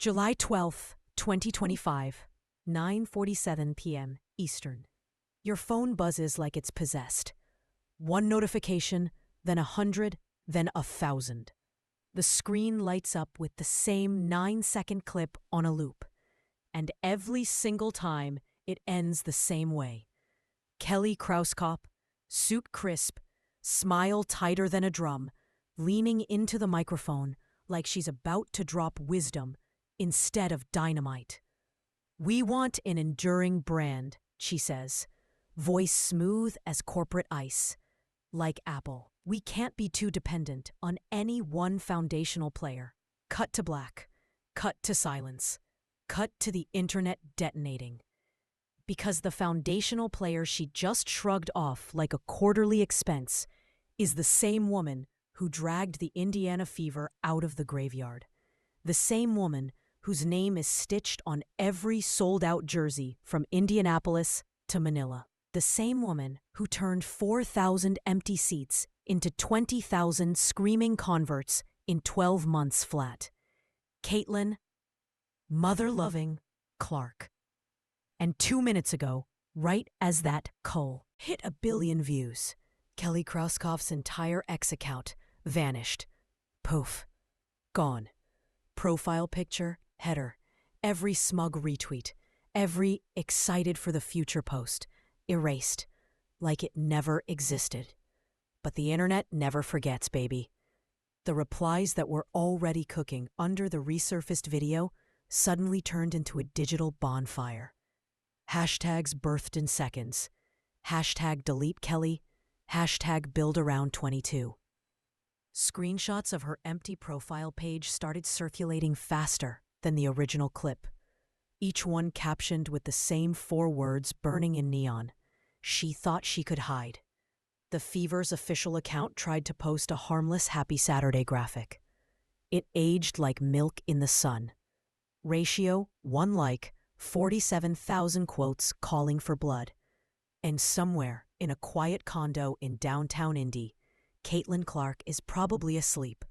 July 12th, 2025, 9:47 p.m. Eastern. Your phone buzzes like it's possessed. One notification, then 100, then 1,000. The screen lights up with the same 9-second clip on a loop. And every single time, it ends the same way. Kelly Krauskopf, suit crisp, smile tighter than a drum, leaning into the microphone like she's about to drop wisdom instead of dynamite. "We want an enduring brand," she says, voice smooth as corporate ice. Like Apple, we can't be too dependent on any one foundational player. Cut to black. Cut to silence. Cut to the internet detonating. Because the foundational player she just shrugged off like a quarterly expense is the same woman who dragged the Indiana Fever out of the graveyard. The same woman whose name is stitched on every sold-out jersey from Indianapolis to Manila. The same woman who turned 4,000 empty seats into 20,000 screaming converts in 12 months flat. Caitlin, mother-loving Clark. And 2 minutes ago, right as that cull hit 1 billion views, Kelly Krauskopf's entire X account vanished. Poof. Gone. Profile picture, header, every smug retweet, every excited for the future post, erased, like it never existed. But the internet never forgets, baby. The replies that were already cooking under the resurfaced video suddenly turned into a digital bonfire. Hashtags birthed in seconds. Hashtag delete Kelly. Hashtag build around 22. Screenshots of her empty profile page started circulating faster than the original clip. Each one captioned with the same 4 words burning in neon. She thought she could hide. The Fever's official account tried to post a harmless Happy Saturday graphic. It aged like milk in the sun. Ratio, 1 like, 47,000 quotes calling for blood. And somewhere in a quiet condo in downtown Indy, Caitlin Clark is probably asleep,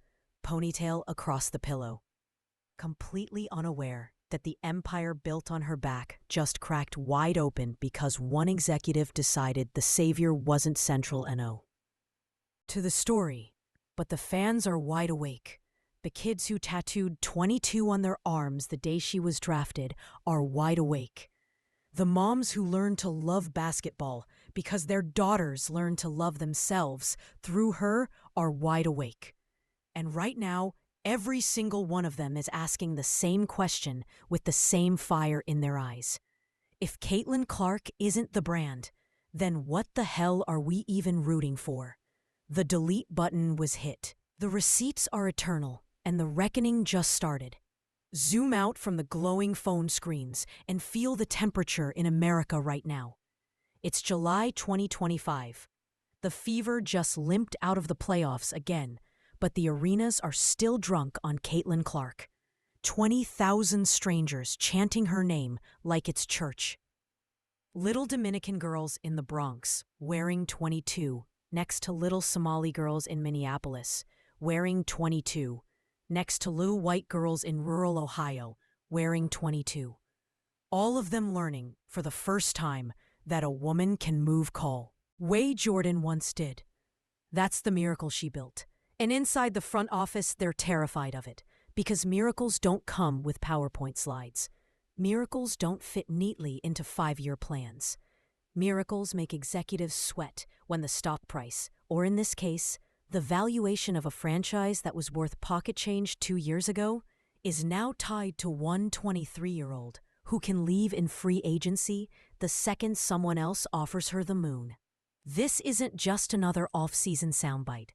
ponytail across the pillow, completely unaware that the empire built on her back just cracked wide open because one executive decided the savior wasn't central to the story. But the fans are wide awake. The kids who tattooed 22 on their arms the day she was drafted are wide awake. The moms who learned to love basketball because their daughters learned to love themselves through her are wide awake. And right now, every single one of them is asking the same question with the same fire in their eyes. If Caitlin Clark isn't the brand, then what the hell are we even rooting for? The delete button was hit. The receipts are eternal, and the reckoning just started. Zoom out from the glowing phone screens and feel the temperature in America right now. It's July 2025. The Fever just limped out of the playoffs again, but the arenas are still drunk on Caitlin Clark. 20,000 strangers chanting her name like it's church. Little Dominican girls in the Bronx wearing 22 next to little Somali girls in Minneapolis wearing 22. Next to little white girls in rural Ohio wearing 22. All of them learning, for the first time, that a woman can move call. Way Jordan once did. That's the miracle she built. And inside the front office, they're terrified of it, because miracles don't come with PowerPoint slides. Miracles don't fit neatly into 5-year plans. Miracles make executives sweat when the stock price, or in this case, the valuation of a franchise that was worth pocket change 2 years ago, is now tied to one 23-year-old who can leave in free agency the second someone else offers her the moon. This isn't just another off-season soundbite.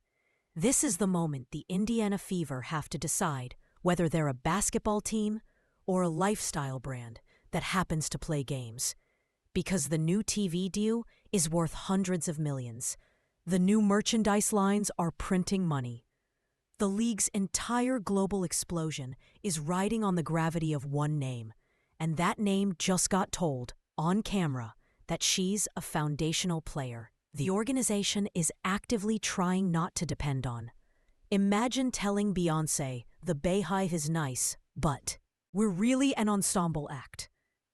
This is the moment the Indiana Fever have to decide whether they're a basketball team or a lifestyle brand that happens to play games. Because the new TV deal is worth hundreds of millions. The new merchandise lines are printing money. The league's entire global explosion is riding on the gravity of one name, and that name just got told, on camera, that she's a foundational player the organization is actively trying not to depend on. Imagine telling Beyoncé the Bayhive is nice, but We're really an ensemble act.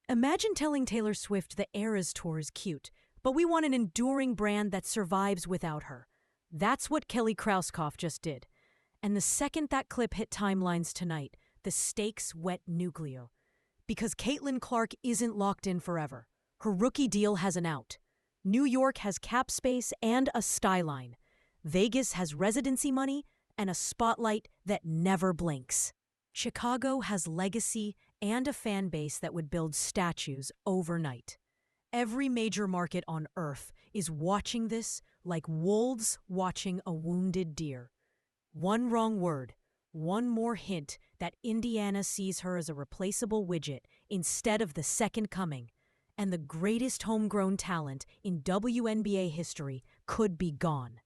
Imagine telling Taylor Swift the Eras Tour is cute, but we want an enduring brand that survives without her. That's what Kelly Krauskopf just did. And the second that clip hit timelines tonight, the stakes went nuclear. Because Caitlin Clark isn't locked in forever. Her rookie deal has an out. New York has cap space and a skyline. Vegas has residency money and a spotlight that never blinks. Chicago has legacy and a fan base that would build statues overnight. Every major market on Earth is watching this like wolves watching a wounded deer. One wrong word, one more hint that Indiana sees her as a replaceable widget instead of the second coming, and the greatest homegrown talent in WNBA history could be gone.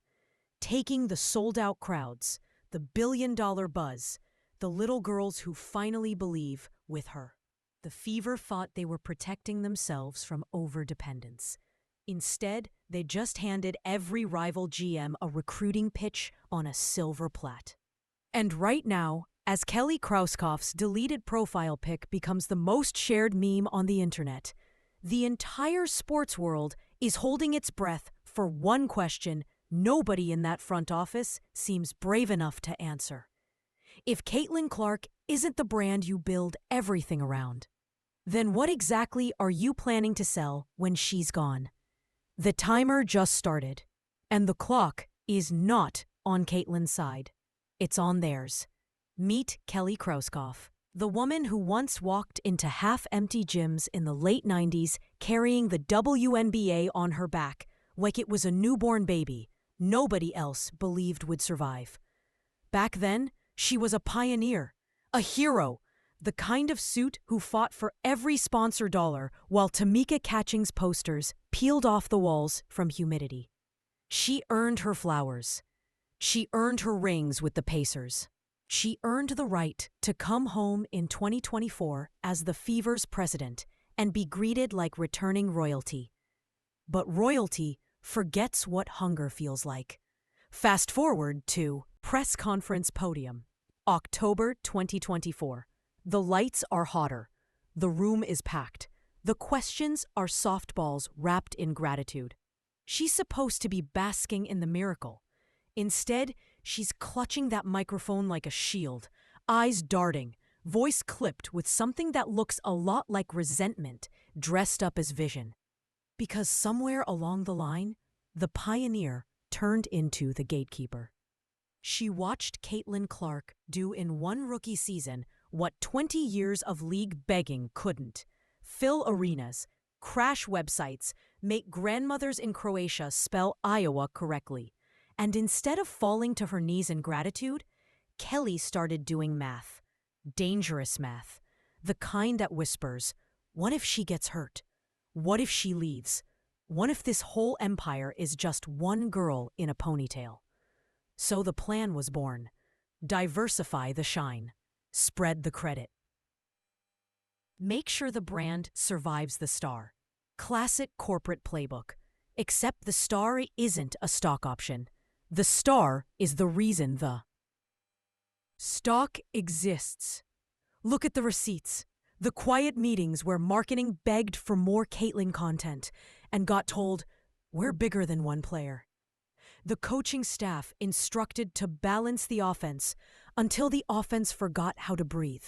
Taking the sold-out crowds, the billion-dollar buzz, the little girls who finally believe with her. The Fever thought they were protecting themselves from overdependence. Instead, they just handed every rival GM a recruiting pitch on a silver plate. And right now, as Kelly Krauskopf's deleted profile pic becomes the most shared meme on the internet, the entire sports world is holding its breath for one question nobody in that front office seems brave enough to answer. If Caitlin Clark isn't the brand you build everything around, then what exactly are you planning to sell when she's gone? The timer just started, and the clock is not on Caitlin's side. It's on theirs. Meet Kelly Krauskopf, the woman who once walked into half-empty gyms in the late 90s carrying the WNBA on her back like it was a newborn baby nobody else believed would survive. Back then, she was a pioneer, a hero, the kind of suit who fought for every sponsor dollar while Tamika Catching's posters peeled off the walls from humidity. She earned her flowers. She earned her rings with the Pacers. She earned the right to come home in 2024 as the Fever's president and be greeted like returning royalty. But royalty forgets what hunger feels like. Fast forward to press conference podium, October 2024. The lights are hotter. The room is packed. The questions are softballs wrapped in gratitude. She's supposed to be basking in the miracle. Instead, she's clutching that microphone like a shield, eyes darting, voice clipped with something that looks a lot like resentment dressed up as vision. Because somewhere along the line, the pioneer turned into the gatekeeper. She watched Caitlin Clark do in one rookie season what 20 years of league begging couldn't: fill arenas, crash websites, make grandmothers in Croatia spell Iowa correctly. And instead of falling to her knees in gratitude, Kelly started doing math. Dangerous math. The kind that whispers, what if she gets hurt? What if she leaves? What if this whole empire is just one girl in a ponytail? So the plan was born. Diversify the shine. Spread the credit. Make sure the brand survives the star. Classic corporate playbook. Except the star isn't a stock option. The star is the reason the stock exists. Look at the receipts. The quiet meetings where marketing begged for more Caitlin content and got told, we're bigger than one player. The coaching staff instructed to balance the offense until the offense forgot how to breathe.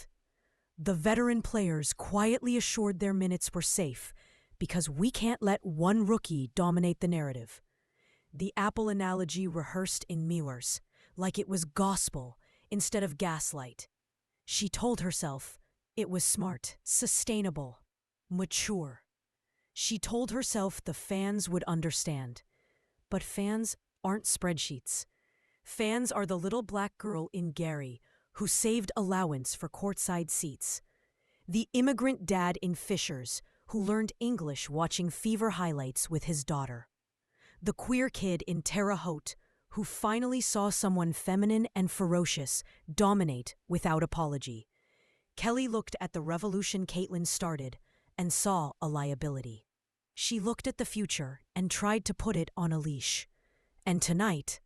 The veteran players quietly assured their minutes were safe because we can't let one rookie dominate the narrative. The Apple analogy rehearsed in mirrors, like it was gospel instead of gaslight. She told herself it was smart, sustainable, mature. She told herself the fans would understand. But fans aren't spreadsheets. Fans are the little black girl in Gary who saved allowance for courtside seats. The immigrant dad in Fishers who learned English watching Fever highlights with his daughter. The queer kid in Terre Haute who finally saw someone feminine and ferocious dominate without apology. Kelly looked at the revolution Caitlin started and saw a liability. She looked at the future and tried to put it on a leash. And tonight, ...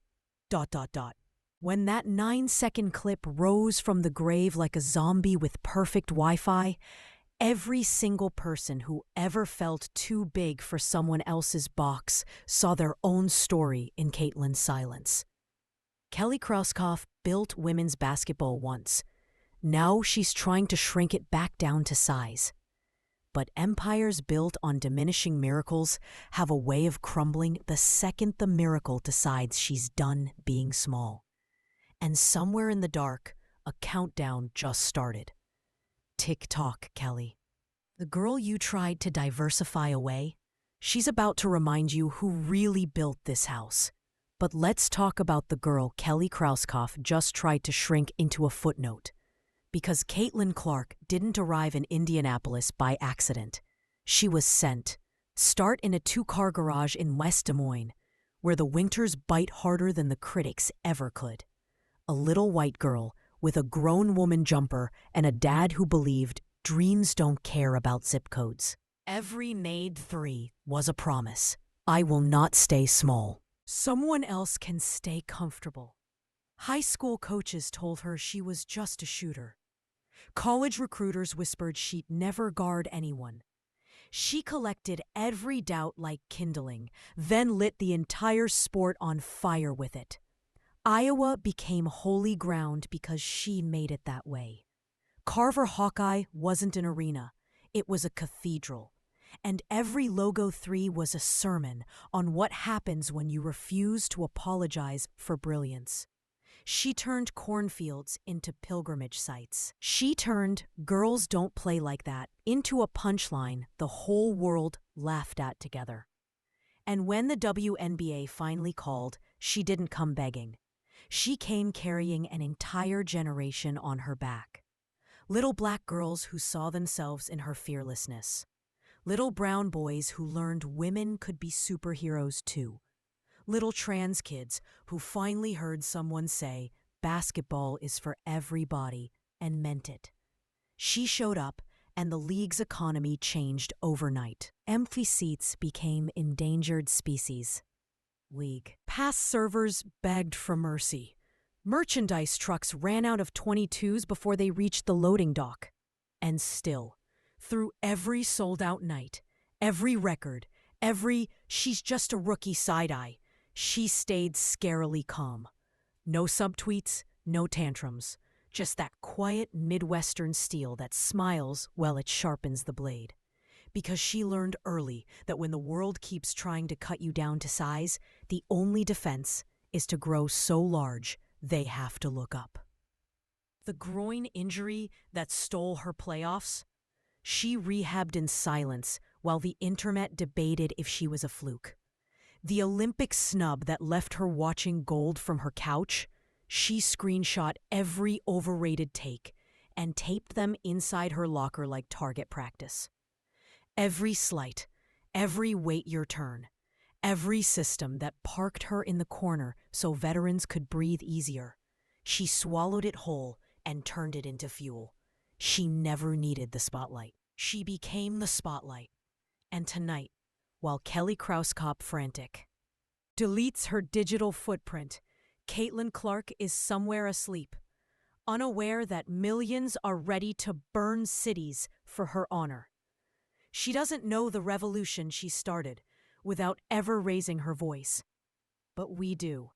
When that 9-second clip rose from the grave like a zombie with perfect Wi-Fi, every single person who ever felt too big for someone else's box saw their own story in Caitlin's silence. Kelly Krauskopf built women's basketball once. Now she's trying to shrink it back down to size. But empires built on diminishing miracles have a way of crumbling the second the miracle decides she's done being small. And somewhere in the dark, a countdown just started. Tick-tock, Kelly. The girl you tried to diversify away, she's about to remind you who really built this house. But let's talk about the girl Kelly Krauskopf just tried to shrink into a footnote. Because Caitlin Clark didn't arrive in Indianapolis by accident. She was sent. Start in a 2-car garage in West Des Moines, where the winters bite harder than the critics ever could. A little white girl with a grown woman jumper and a dad who believed dreams don't care about zip codes. Every made 3 was a promise. I will not stay small. Someone else can stay comfortable. High school coaches told her she was just a shooter. College recruiters whispered she'd never guard anyone. She collected every doubt like kindling, then lit the entire sport on fire with it. Iowa became holy ground because she made it that way. Carver Hawkeye wasn't an arena, it was a cathedral. And every Logo 3 was a sermon on what happens when you refuse to apologize for brilliance. She turned cornfields into pilgrimage sites. She turned "girls don't play like that" into a punchline the whole world laughed at together. And when the WNBA finally called, she didn't come begging. She came carrying an entire generation on her back. Little black girls who saw themselves in her fearlessness. Little brown boys who learned women could be superheroes too. Little trans kids who finally heard someone say basketball is for everybody and meant it. She showed up and the league's economy changed overnight. Empty seats became endangered species. League. Past servers begged for mercy. Merchandise trucks ran out of 22s before they reached the loading dock. And still, through every sold-out night, every record, every "she's just a rookie" side-eye, she stayed scarily calm. No subtweets, no tantrums, just that quiet Midwestern steel that smiles while it sharpens the blade. Because she learned early that when the world keeps trying to cut you down to size, the only defense is to grow so large they have to look up. The groin injury that stole her playoffs? She rehabbed in silence while the internet debated if she was a fluke. The Olympic snub that left her watching gold from her couch? She screenshot every overrated take and taped them inside her locker like target practice. Every slight, every wait your turn, every system that parked her in the corner so veterans could breathe easier. She swallowed it whole and turned it into fuel. She never needed the spotlight. She became the spotlight. And tonight, while Kelly Krauskopf, frantic, deletes her digital footprint, Caitlin Clark is somewhere asleep, unaware that millions are ready to burn cities for her honor. She doesn't know the revolution she started without ever raising her voice. But we do.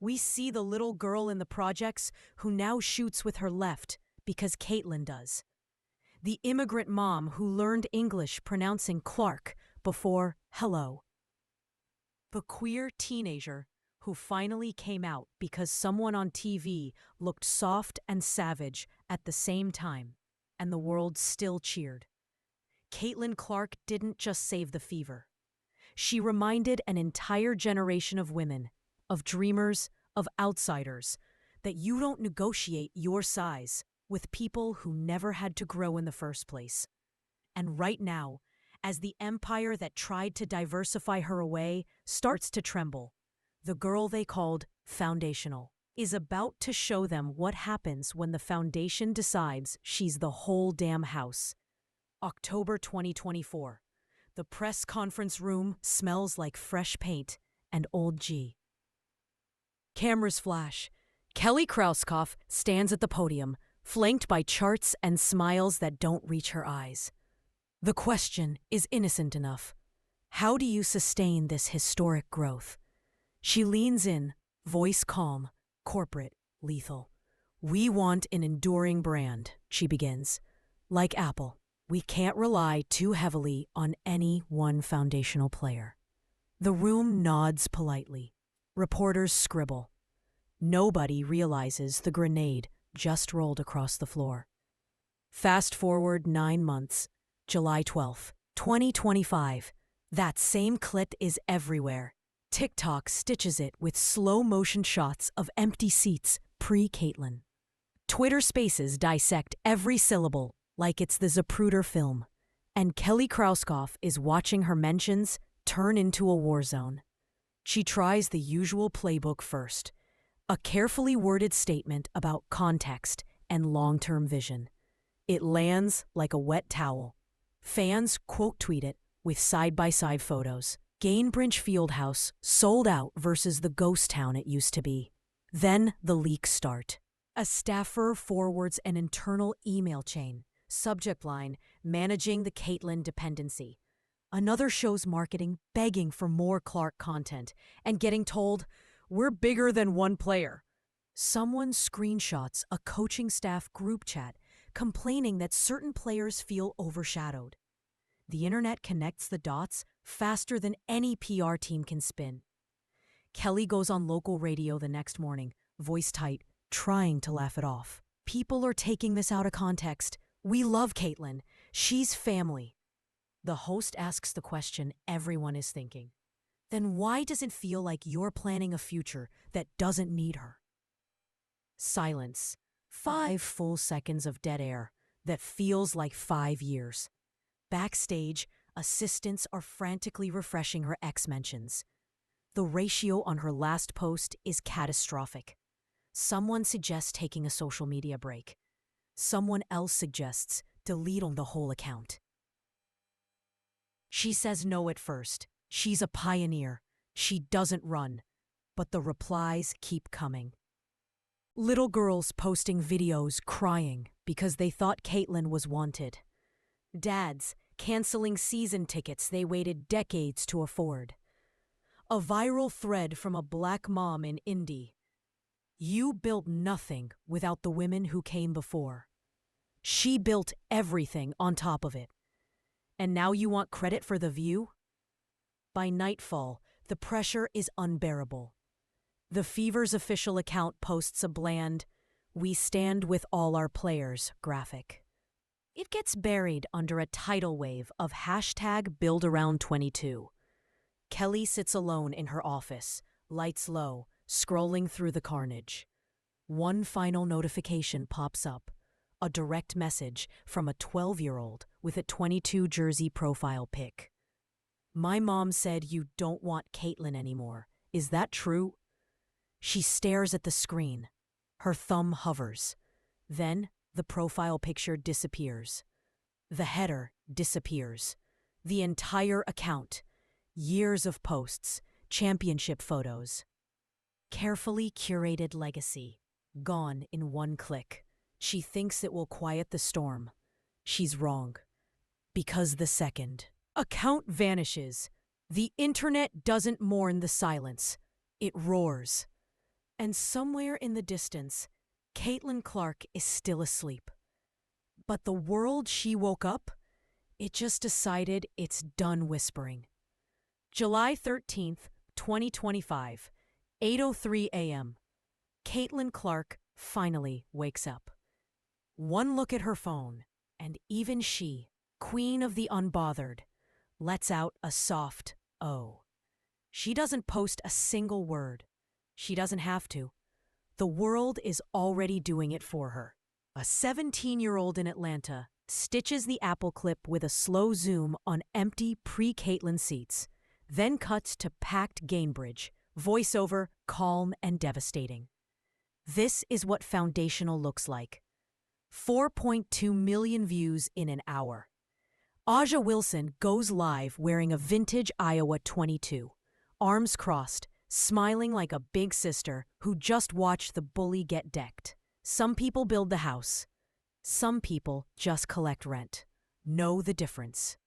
We see the little girl in the projects who now shoots with her left because Caitlin does. The immigrant mom who learned English pronouncing Clark before hello. The queer teenager who finally came out because someone on TV looked soft and savage at the same time, and the world still cheered. Caitlin Clark didn't just save the fever. She reminded an entire generation of women, of dreamers, of outsiders, that you don't negotiate your size with people who never had to grow in the first place. And right now, as the empire that tried to diversify her away starts to tremble, the girl they called foundational is about to show them what happens when the foundation decides she's the whole damn house. October 2024. The press conference room smells like fresh paint and old G. Cameras flash. Kelly Krauskopf stands at the podium, flanked by charts and smiles that don't reach her eyes. The question is innocent enough. How do you sustain this historic growth? She leans in, voice calm, corporate, lethal. We want an enduring brand, she begins. Like Apple, we can't rely too heavily on any one foundational player. The room nods politely. Reporters scribble. Nobody realizes the grenade just rolled across the floor. Fast forward 9 months, July 12th, 2025. That same clip is everywhere. TikTok stitches it with slow-motion shots of empty seats pre-Caitlyn. Twitter Spaces dissect every syllable like it's the Zapruder film. And Kelly Krauskopf is watching her mentions turn into a war zone. She tries the usual playbook first. A carefully worded statement about context and long-term vision. It lands like a wet towel. Fans quote tweet it with side-by-side photos. Gainbridge Fieldhouse sold out versus the ghost town it used to be. Then the leaks start. A staffer forwards an internal email chain. Subject line, managing the Caitlyn dependency. Another show's marketing begging for more Clark content and getting told, we're bigger than one player. Someone screenshots a coaching staff group chat complaining that certain players feel overshadowed. The internet connects the dots faster than any PR team can spin. Kelly goes on local radio the next morning, voice tight, trying to laugh it off. People are taking this out of context. We love Caitlyn. She's family. The host asks the question everyone is thinking. Then why does it feel like you're planning a future that doesn't need her? Silence. 5 full seconds of dead air that feels like 5 years. Backstage, assistants are frantically refreshing her X mentions. The ratio on her last post is catastrophic. Someone suggests taking a social media break. Someone else suggests deleting the whole account. She says no at first. She's a pioneer. She doesn't run. But the replies keep coming. Little girls posting videos crying because they thought Caitlyn was wanted. Dads canceling season tickets they waited decades to afford. A viral thread from a black mom in Indy. You built nothing without the women who came before. She built everything on top of it. And now you want credit for the view? By nightfall, the pressure is unbearable. The Fever's official account posts a bland, "We stand with all our players" graphic. It gets buried under a tidal wave of #BuildAround22. Kelly sits alone in her office, lights low, scrolling through the carnage. One final notification pops up. A direct message from a 12-year-old with a 22 jersey profile pic. My mom said you don't want Caitlyn anymore. Is that true? She stares at the screen. Her thumb hovers. Then the profile picture disappears. The header disappears. The entire account. Years of posts, championship photos. Carefully curated legacy. Gone in one click. She thinks it will quiet the storm. She's wrong. Because the second account vanishes, the internet doesn't mourn the silence. It roars. And somewhere in the distance, Caitlyn Clark is still asleep. But the world she woke up, it just decided it's done whispering. July 13th, 2025, 8:03 a.m. Caitlyn Clark finally wakes up. One look at her phone, and even she, queen of the unbothered, lets out a soft "oh." She doesn't post a single word. She doesn't have to. The world is already doing it for her. A 17-year-old in Atlanta stitches the Apple clip with a slow zoom on empty pre-Caitlyn seats, then cuts to packed Gainbridge, voiceover calm and devastating. This is what foundational looks like. 4.2 million views in an hour. Aja Wilson goes live wearing a vintage Iowa 22, arms crossed, smiling like a big sister who just watched the bully get decked. Some people build the house. Some people just collect rent. Know the difference.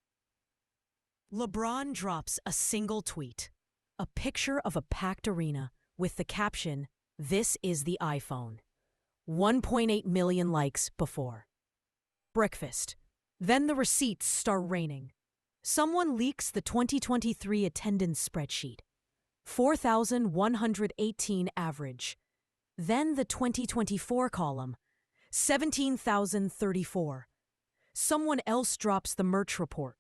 LeBron drops a single tweet. A picture of a packed arena with the caption, "This is the iPhone." 1.8 million likes before. Breakfast. Then the receipts start raining. Someone leaks the 2023 attendance spreadsheet. 4,118 average. Then the 2024 column. 17,034. Someone else drops the merch report.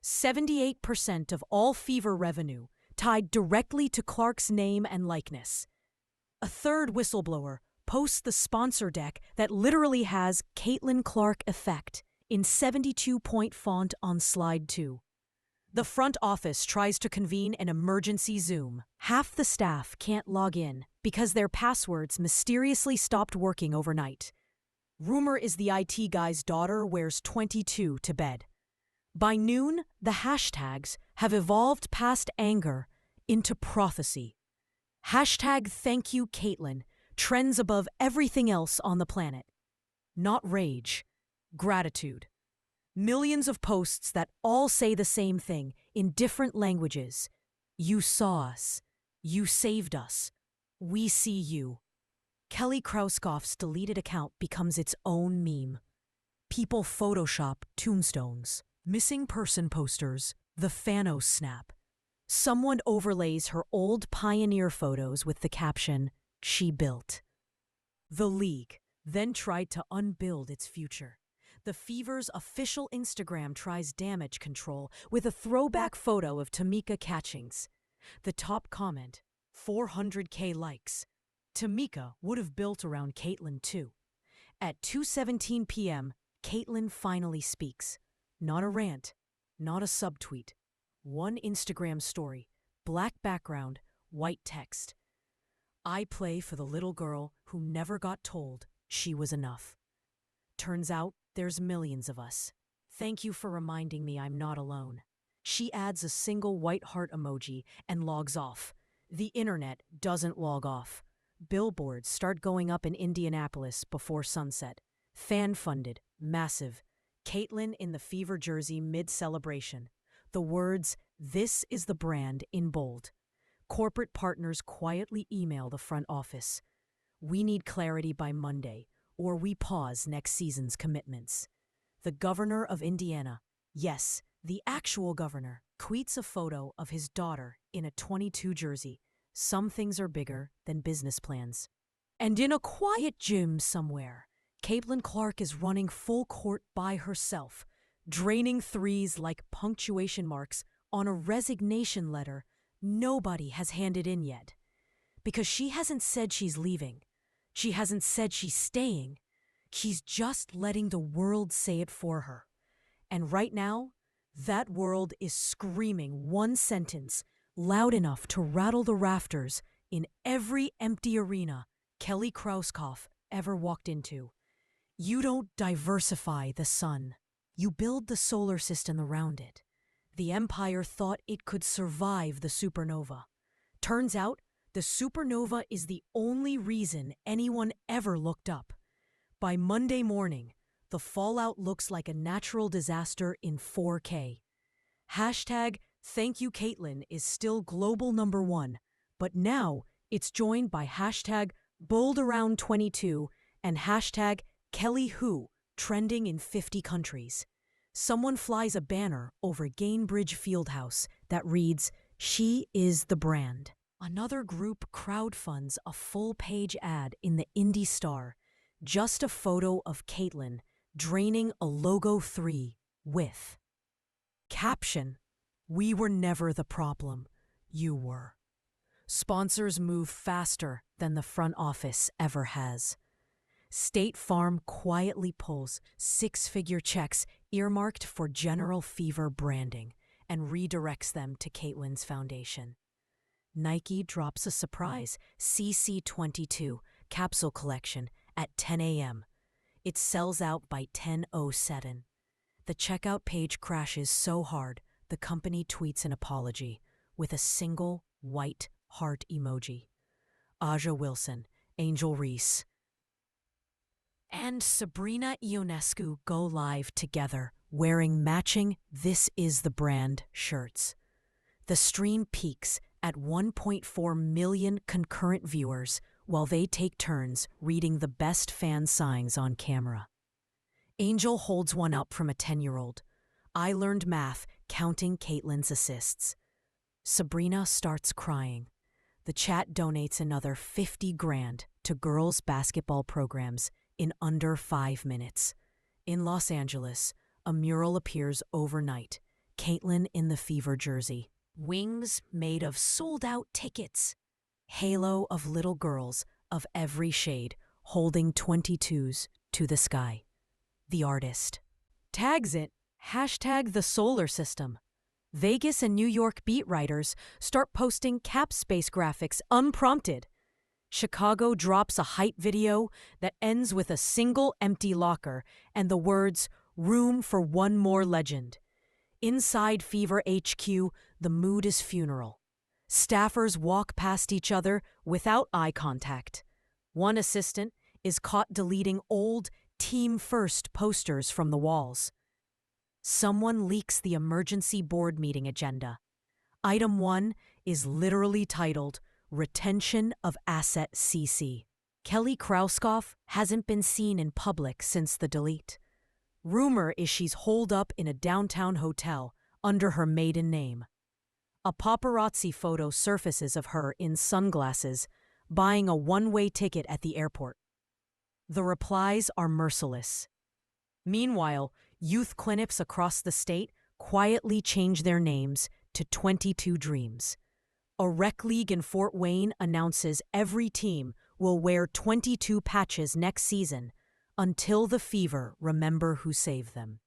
78% of all Fever revenue tied directly to Clark's name and likeness. A third whistleblower posts the sponsor deck that literally has Caitlin Clark effect in 72-point font on slide 2. The front office tries to convene an emergency Zoom. Half the staff can't log in because their passwords mysteriously stopped working overnight. Rumor is the IT guy's daughter wears 22 to bed. By noon, the hashtags have evolved past anger into prophecy. Hashtag thank you Caitlin trends above everything else on the planet. Not rage, gratitude. Millions of posts that all say the same thing in different languages. You saw us. You saved us. We see you. Kelly Krauskopf's deleted account becomes its own meme. People Photoshop tombstones, missing person posters, the Thanos snap. Someone overlays her old Pioneer photos with the caption, "She built." The League then tried to unbuild its future. The Fever's official Instagram tries damage control with a throwback photo of Tamika Catchings. The top comment, 400K likes. Tamika would have built around Caitlin too. At 2:17 p.m., Caitlin finally speaks. Not a rant, not a subtweet. One Instagram story, black background, white text. I play for the little girl who never got told she was enough. Turns out there's millions of us. Thank you for reminding me I'm not alone. She adds a single white heart emoji and logs off. The internet doesn't log off. Billboards start going up in Indianapolis before sunset. Fan-funded, massive. Caitlin in the Fever jersey mid-celebration. The words, "This is the brand," in bold. Corporate partners quietly email the front office. We need clarity by Monday, or we pause next season's commitments. The governor of Indiana, yes, the actual governor, tweets a photo of his daughter in a 22 jersey. Some things are bigger than business plans. And in a quiet gym somewhere, Caitlin Clark is running full court by herself, draining threes like punctuation marks on a resignation letter nobody has handed in yet. Because she hasn't said she's leaving. She hasn't said she's staying. She's just letting the world say it for her. And right now, that world is screaming one sentence loud enough to rattle the rafters in every empty arena Kelly Krauskopf ever walked into. You don't diversify the sun. You build the solar system around it. The empire thought it could survive the supernova. Turns out, the supernova is the only reason anyone ever looked up. By Monday morning, the fallout looks like a natural disaster in 4K. Hashtag thank you Caitlin is still global #1, but now it's joined by hashtag boldaround22 and hashtag Kelly Who, trending in 50 countries. Someone flies a banner over Gainbridge Fieldhouse that reads, "She is the brand." Another group crowdfunds a full-page ad in the Indy Star, just a photo of Caitlin draining a logo 3 with caption, "We were never the problem, you were." Sponsors move faster than the front office ever has. State Farm quietly pulls 6-figure checks earmarked for General Fever branding and redirects them to Caitlin's foundation. Nike drops a surprise CC22 capsule collection at 10 a.m. It sells out by 10:07. The checkout page crashes so hard, the company tweets an apology with a single white heart emoji. Aja Wilson, Angel Reese, and Sabrina Ionescu go live together, wearing matching "This Is the Brand" shirts. The stream peaks at 1.4 million concurrent viewers while they take turns reading the best fan signs on camera. Angel holds one up from a 10-year-old. "I learned math counting Caitlin's assists." Sabrina starts crying. The chat donates another 50 grand to girls' basketball programs in under 5 minutes. In Los Angeles, a mural appears overnight. Caitlin in the Fever jersey. Wings made of sold-out tickets. Halo of little girls of every shade holding 22s to the sky. The artist tags it #the solar system. Vegas and New York beat writers start posting cap space graphics unprompted. Chicago drops a hype video that ends with a single empty locker and the words, "Room for one more legend." Inside Fever HQ, the mood is funeral. Staffers walk past each other without eye contact. One assistant is caught deleting old Team First posters from the walls. Someone leaks the emergency board meeting agenda. Item 1 is literally titled Retention of Asset CC. Kelly Krauskopf hasn't been seen in public since the delete. Rumor is she's holed up in a downtown hotel under her maiden name. A paparazzi photo surfaces of her in sunglasses, buying a one-way ticket at the airport. The replies are merciless. Meanwhile, youth clinics across the state quietly change their names to 22 Dreams. A rec league in Fort Wayne announces every team will wear 22 patches next season until the Fever remember who saved them.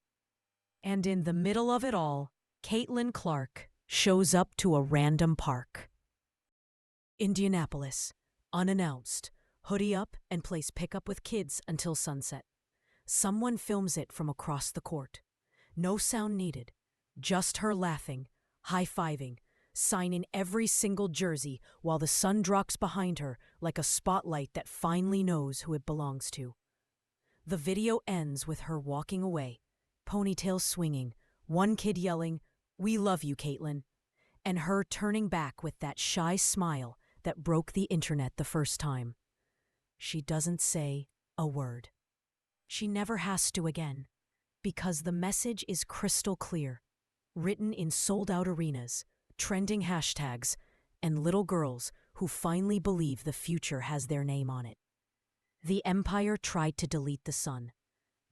And in the middle of it all, Caitlin Clark shows up to a random park. Indianapolis, unannounced, hoodie up and plays pickup with kids until sunset. Someone films it from across the court. No sound needed, just her laughing, high-fiving, signing every single jersey while the sun drops behind her like a spotlight that finally knows who it belongs to. The video ends with her walking away, ponytails swinging, one kid yelling, "We love you, Caitlin," and her turning back with that shy smile that broke the internet the first time. She doesn't say a word. She never has to again, because the message is crystal clear, written in sold-out arenas, trending hashtags, and little girls who finally believe the future has their name on it. The Empire tried to delete the sun.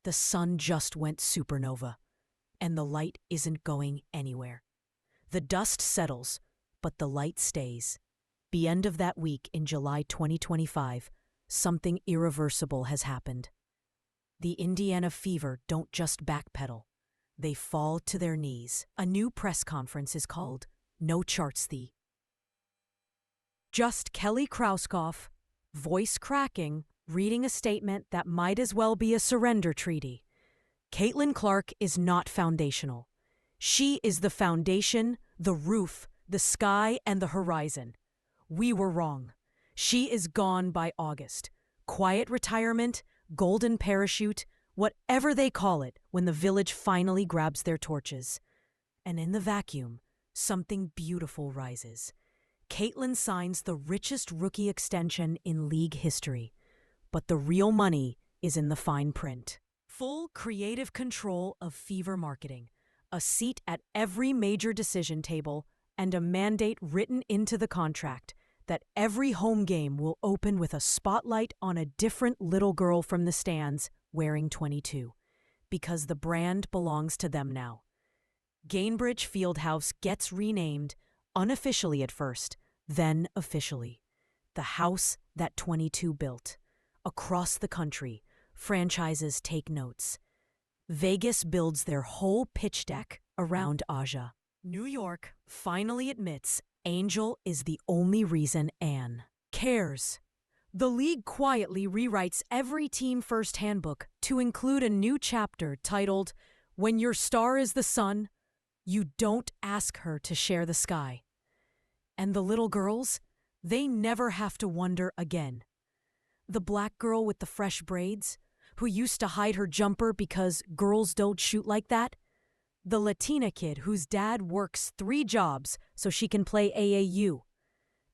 The sun just went supernova, and the light isn't going anywhere. The dust settles, but the light stays. The end of that week in July 2025, something irreversible has happened. The Indiana Fever don't just backpedal. They fall to their knees. A new press conference is called No Charts Thee. Just Kelly Krauskopf, voice cracking, reading a statement that might as well be a surrender treaty. Caitlin Clark is not foundational. She is the foundation, the roof, the sky, and the horizon. We were wrong. She is gone by August. Quiet retirement, golden parachute, whatever they call it when the village finally grabs their torches. And in the vacuum, something beautiful rises. Caitlin signs the richest rookie extension in league history. But the real money is in the fine print. Full creative control of Fever marketing, a seat at every major decision table, and a mandate written into the contract that every home game will open with a spotlight on a different little girl from the stands wearing 22, because the brand belongs to them now. Gainbridge Fieldhouse gets renamed, unofficially at first, then officially. The house that 22 built. Across the country, franchises take notes. Vegas builds their whole pitch deck around Aja. New York finally admits Angel is the only reason Anne cares. The league quietly rewrites every Team First handbook to include a new chapter titled, "When Your Star is the Sun, You Don't Ask Her to Share the Sky." And the little girls, They never have to wonder again. The black girl with the fresh braids, who used to hide her jumper because girls don't shoot like that. The Latina kid whose dad works 3 jobs so she can play AAU.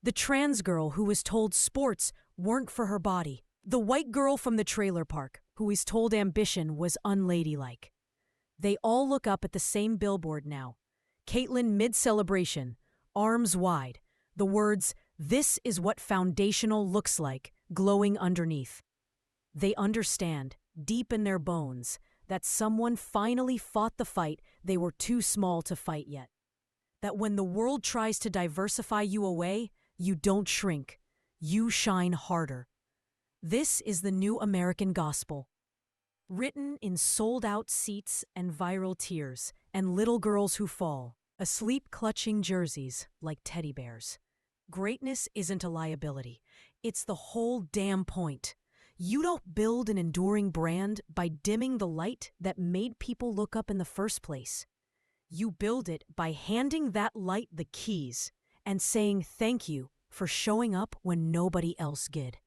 The trans girl who was told sports weren't for her body. The white girl from the trailer park who was told ambition was unladylike. They all look up at the same billboard now. Caitlyn mid-celebration, arms wide, the words, "This is what foundational looks like," glowing underneath. They understand, deep in their bones, that someone finally fought the fight they were too small to fight yet. That when the world tries to diversify you away, you don't shrink, you shine harder. This is the new American gospel. Written in sold-out seats and viral tears, and little girls who fall, asleep clutching jerseys like teddy bears. Greatness isn't a liability. It's the whole damn point. You don't build an enduring brand by dimming the light that made people look up in the first place. You build it by handing that light the keys and saying thank you for showing up when nobody else did.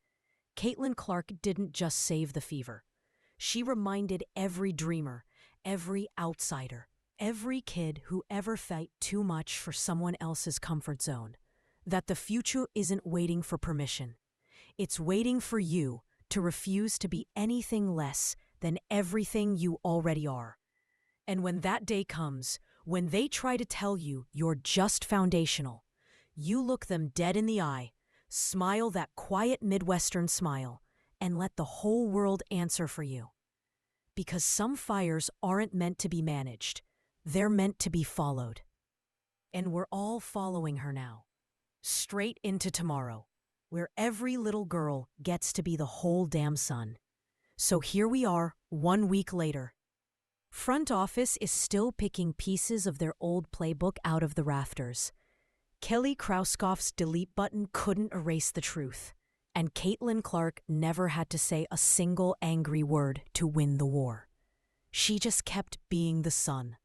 Caitlin Clark didn't just save the fever. She reminded every dreamer, every outsider, every kid who ever felt too much for someone else's comfort zone, that the future isn't waiting for permission. It's waiting for you to refuse to be anything less than everything you already are. And when that day comes, when they try to tell you you're just foundational, you look them dead in the eye, smile that quiet Midwestern smile, and let the whole world answer for you. Because some fires aren't meant to be managed. They're meant to be followed. And we're all following her now, straight into tomorrow, where every little girl gets to be the whole damn sun. So here we are, 1 week later. Front office is still picking pieces of their old playbook out of the rafters. Kelly Krauskopf's delete button couldn't erase the truth, and Caitlin Clark never had to say a single angry word to win the war. She just kept being the sun,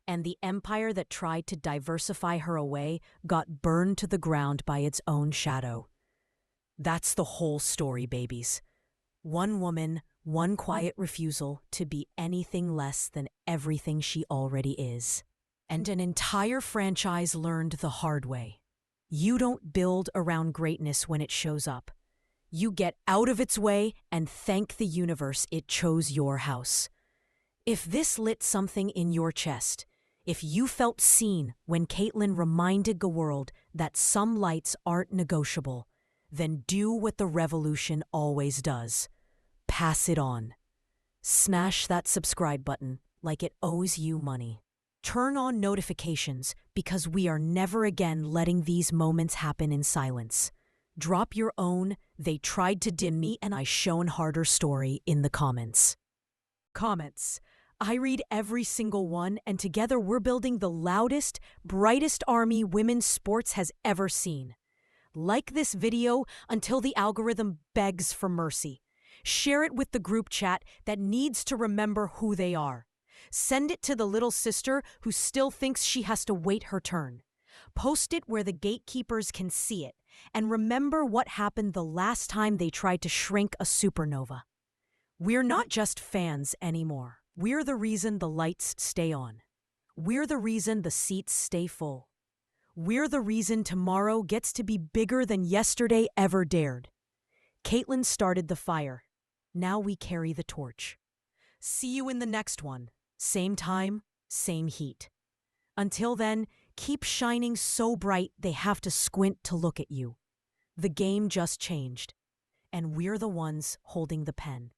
and the empire that tried to diversify her away got burned to the ground by its own shadow. That's the whole story, babies. One woman, one quiet refusal to be anything less than everything she already is. And an entire franchise learned the hard way. You don't build around greatness when it shows up. You get out of its way and thank the universe it chose your house. If this lit something in your chest, if you felt seen when Caitlin reminded the world that some lights aren't negotiable, then do what the revolution always does. Pass it on. Smash that subscribe button like it owes you money. Turn on notifications because we are never again letting these moments happen in silence. Drop your own "they tried to dim me and I shone harder" story in the comments. Comments. I read every single one, and together we're building the loudest, brightest army women's sports has ever seen. Like this video until the algorithm begs for mercy. Share it with the group chat that needs to remember who they are. Send it to the little sister who still thinks she has to wait her turn. Post it where the gatekeepers can see it, and remember what happened the last time they tried to shrink a supernova. We're not just fans anymore. We're the reason the lights stay on. We're the reason the seats stay full. We're the reason tomorrow gets to be bigger than yesterday ever dared. Caitlin started the fire. Now we carry the torch. See you in the next one. Same time, same heat. Until then, keep shining so bright they have to squint to look at you. The game just changed, and we're the ones holding the pen.